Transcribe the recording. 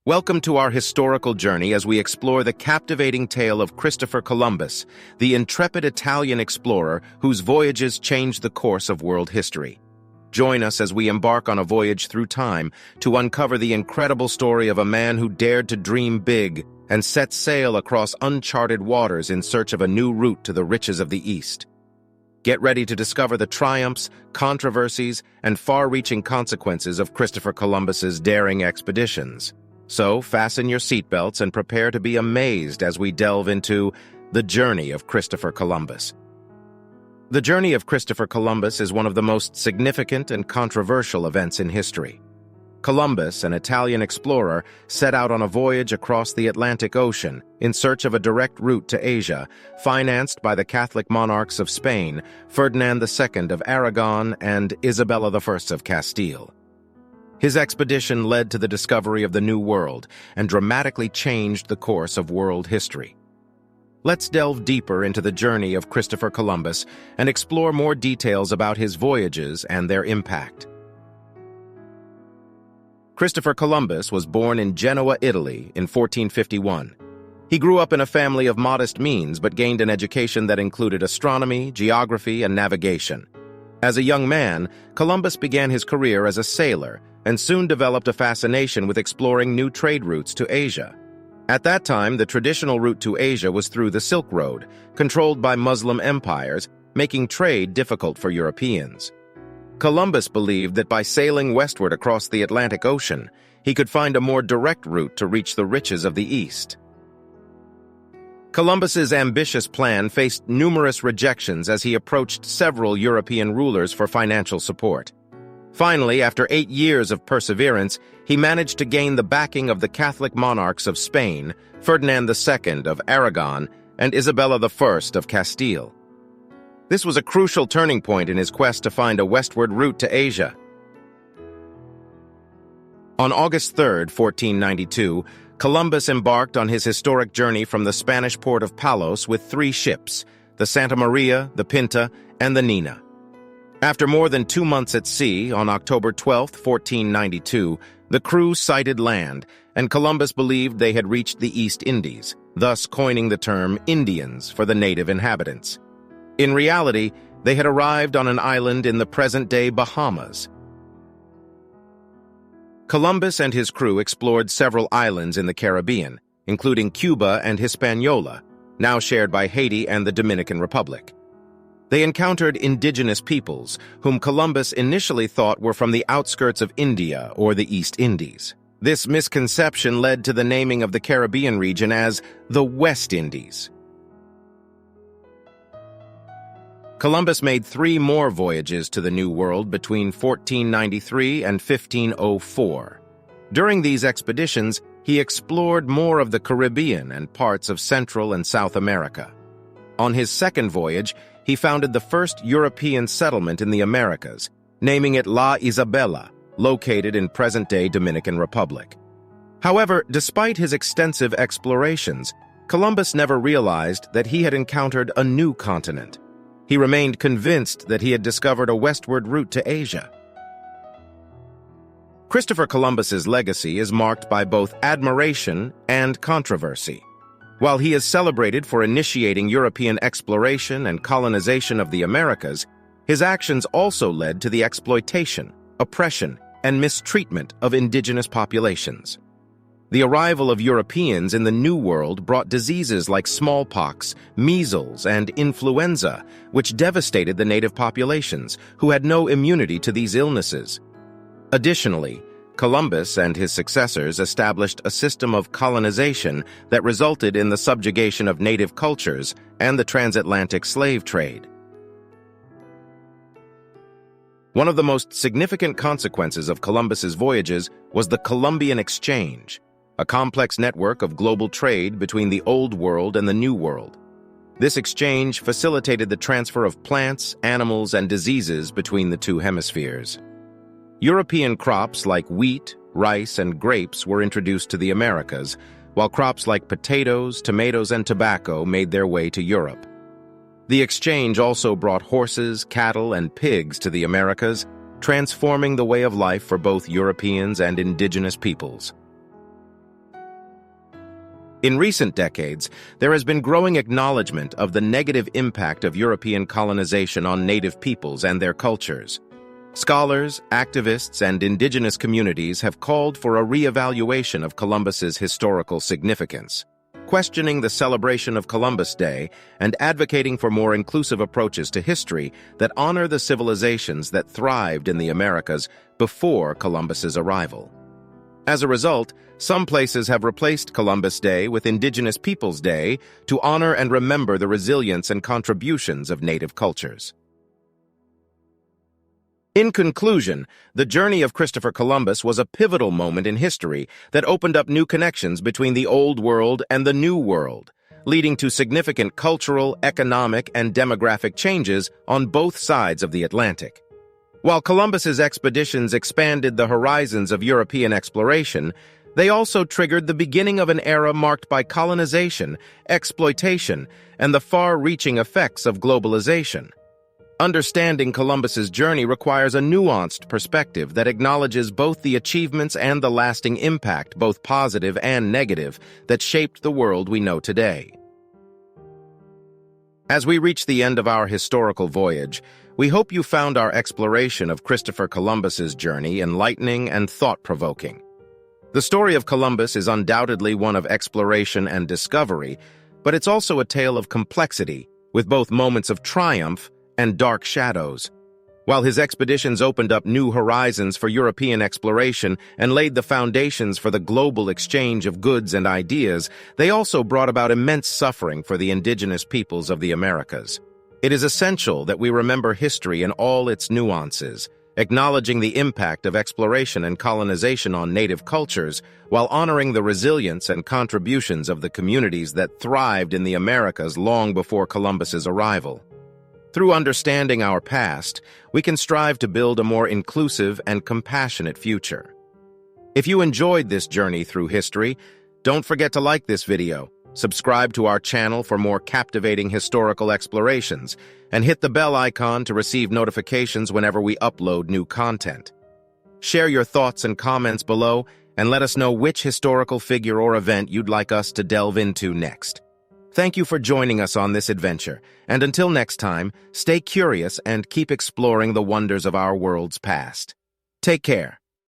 Welcome to our historical journey as we explore the captivating tale of Christopher Columbus, the intrepid Italian explorer whose voyages changed the course of world history. Join us as we embark on a voyage through time to uncover the incredible story of a man who dared to dream big and set sail across uncharted waters in search of a new route to the riches of the East. Get ready to discover the triumphs, controversies, and far-reaching consequences of Christopher Columbus's daring expeditions. So, fasten your seatbelts and prepare to be amazed as we delve into the journey of Christopher Columbus. The journey of Christopher Columbus is one of the most significant and controversial events in history. Columbus, an Italian explorer, set out on a voyage across the Atlantic Ocean in search of a direct route to Asia, financed by the Catholic monarchs of Spain, Ferdinand II of Aragon and Isabella I of Castile. His expedition led to the discovery of the New World and dramatically changed the course of world history. Let's delve deeper into the journey of Christopher Columbus and explore more details about his voyages and their impact. Christopher Columbus was born in Genoa, Italy, in 1451. He grew up in a family of modest means but gained an education that included astronomy, geography, and navigation. As a young man, Columbus began his career as a sailor and soon developed a fascination with exploring new trade routes to Asia. At that time, the traditional route to Asia was through the Silk Road, controlled by Muslim empires, making trade difficult for Europeans. Columbus believed that by sailing westward across the Atlantic Ocean, he could find a more direct route to reach the riches of the East. Columbus's ambitious plan faced numerous rejections as he approached several European rulers for financial support. Finally, after 8 years of perseverance, he managed to gain the backing of the Catholic monarchs of Spain, Ferdinand II of Aragon, and Isabella I of Castile. This was a crucial turning point in his quest to find a westward route to Asia. On August 3, 1492, Columbus embarked on his historic journey from the Spanish port of Palos with 3 ships, the Santa Maria, the Pinta, and the Nina. After more than 2 months at sea, on October 12, 1492, the crew sighted land, and Columbus believed they had reached the East Indies, thus coining the term Indians for the native inhabitants. In reality, they had arrived on an island in the present-day Bahamas. Columbus and his crew explored several islands in the Caribbean, including Cuba and Hispaniola, now shared by Haiti and the Dominican Republic. They encountered indigenous peoples, whom Columbus initially thought were from the outskirts of India or the East Indies. This misconception led to the naming of the Caribbean region as the West Indies. Columbus made 3 more voyages to the New World between 1493 and 1504. During these expeditions, he explored more of the Caribbean and parts of Central and South America. On his second voyage, he founded the first European settlement in the Americas, naming it La Isabela, located in present-day Dominican Republic. However, despite his extensive explorations, Columbus never realized that he had encountered a new continent. He remained convinced that he had discovered a westward route to Asia. Christopher Columbus's legacy is marked by both admiration and controversy. While he is celebrated for initiating European exploration and colonization of the Americas, his actions also led to the exploitation, oppression, and mistreatment of indigenous populations. The arrival of Europeans in the New World brought diseases like smallpox, measles, and influenza, which devastated the native populations, who had no immunity to these illnesses. Additionally, Columbus and his successors established a system of colonization that resulted in the subjugation of native cultures and the transatlantic slave trade. One of the most significant consequences of Columbus's voyages was the Columbian Exchange, a complex network of global trade between the Old World and the New World. This exchange facilitated the transfer of plants, animals, and diseases between the 2 hemispheres. European crops like wheat, rice, and grapes were introduced to the Americas, while crops like potatoes, tomatoes, and tobacco made their way to Europe. The exchange also brought horses, cattle, and pigs to the Americas, transforming the way of life for both Europeans and indigenous peoples. In recent decades, there has been growing acknowledgement of the negative impact of European colonization on native peoples and their cultures. Scholars, activists, and indigenous communities have called for a re-evaluation of Columbus's historical significance, questioning the celebration of Columbus Day and advocating for more inclusive approaches to history that honor the civilizations that thrived in the Americas before Columbus's arrival. As a result, some places have replaced Columbus Day with Indigenous Peoples Day to honor and remember the resilience and contributions of native cultures. In conclusion, the journey of Christopher Columbus was a pivotal moment in history that opened up new connections between the Old World and the New World, leading to significant cultural, economic, and demographic changes on both sides of the Atlantic. While Columbus's expeditions expanded the horizons of European exploration, they also triggered the beginning of an era marked by colonization, exploitation, and the far-reaching effects of globalization. Understanding Columbus's journey requires a nuanced perspective that acknowledges both the achievements and the lasting impact, both positive and negative, that shaped the world we know today. As we reach the end of our historical voyage, we hope you found our exploration of Christopher Columbus's journey enlightening and thought-provoking. The story of Columbus is undoubtedly one of exploration and discovery, but it's also a tale of complexity, with both moments of triumph and dark shadows. While his expeditions opened up new horizons for European exploration and laid the foundations for the global exchange of goods and ideas, they also brought about immense suffering for the indigenous peoples of the Americas. It is essential that we remember history in all its nuances, acknowledging the impact of exploration and colonization on native cultures, while honoring the resilience and contributions of the communities that thrived in the Americas long before Columbus's arrival. Through understanding our past, we can strive to build a more inclusive and compassionate future. If you enjoyed this journey through history, don't forget to like this video, subscribe to our channel for more captivating historical explorations, and hit the bell icon to receive notifications whenever we upload new content. Share your thoughts and comments below, and let us know which historical figure or event you'd like us to delve into next. Thank you for joining us on this adventure, and until next time, stay curious and keep exploring the wonders of our world's past. Take care.